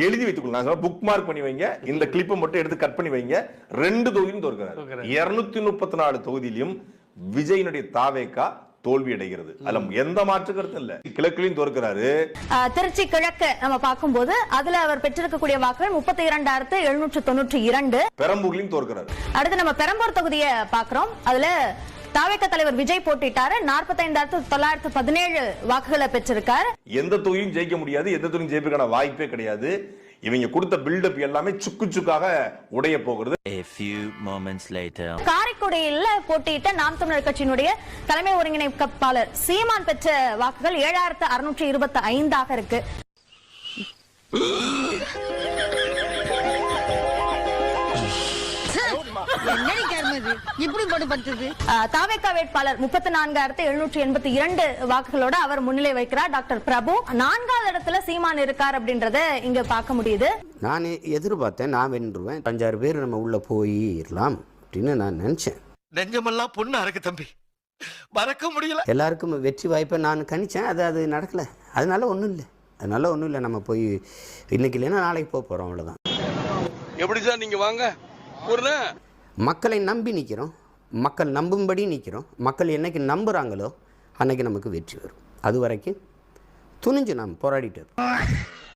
எழுதி வைத்துக் கொள்ளுங்க, புக் மார்க் பண்ணி வைங்க. இந்த கிளிப்பை மட்டும் எடுத்து கட் பண்ணி வைங்க. 2 தொகுதியும் தோற்கிறார். 234 தொகுதியிலும் விஜயினுடைய தாவேகா தோல்வி அடைகிறது. அதுல எந்த மாற்று கருத்தும் இல்ல. கிழக்குலையும் தோற்கிறாரு. திருச்சி கிழக்கு நம்ம பார்க்கும்போது அதுல அவர் பெற்றிருக்கக்கூடிய வாக்குகள் 32,792. பெரம்பூர்லயும் தோற்கிறாரு. அடுத்து நம்ம பெரம்பூர் தொகுதியை பாக்குறோம். அதுல தாவேகா தலைவர் விஜய் போட்டிட்டாரு. 45,917 வாக்குகளை பெற்றிருக்காரு. எந்த தொகுதியும் ஜெயிக்க முடியாது, எந்த தொகுதியும் ஜெயிப்பதற்கான வாய்ப்பே கிடையாது. இவங்க கொடுத்த பில்டப் எல்லாமே சுக்கு சுக்காக உடைய போகிறது. காரைக்குடியில் போட்டியிட்ட நாம் தமிழர் கட்சியினுடைய தலைமை ஒருங்கிணைப்பாளர் சீமான் பெற்ற வாக்குகள் 7,625 இருக்கு. தாவேகா வேட்பாளர் 34,782 வாக்குகளோட அவர் முன்னிலை வைக்கிறார். டாக்டர் பிரபு 4வது இடத்துல சீமான் இருக்கார் அப்படின்றத இங்க பார்க்க முடியுது. நான் எதிர்பார்த்தேன் நான் வென்றுவேன், 5-6 பேர் நம்ம உள்ள போயிடலாம் அப்படின்னு நான் நினைச்சேன். நெஞ்சமெல்லாம் பொண்ணா இருக்கு தம்பி, மறக்க முடியல. எல்லாருக்கும் வெற்றி வாய்ப்பை நான் கணிச்சேன். அது நடக்கல. அதனால ஒன்றும் இல்லை. நம்ம போய் இன்னைக்கு இல்லைன்னா நாளைக்கு போகிறோம், அவ்வளோதான். எப்படி சார் நீங்க வாங்க. மக்களை நம்பி நிற்கிறோம், மக்கள் நம்பும்படி நிற்கிறோம். மக்கள் என்னைக்கு நம்புகிறாங்களோ அன்னைக்கு நமக்கு வெற்றி வரும். அது வரைக்கும் துணிஞ்சு நாம் போராடிட்டு இருக்கோம்.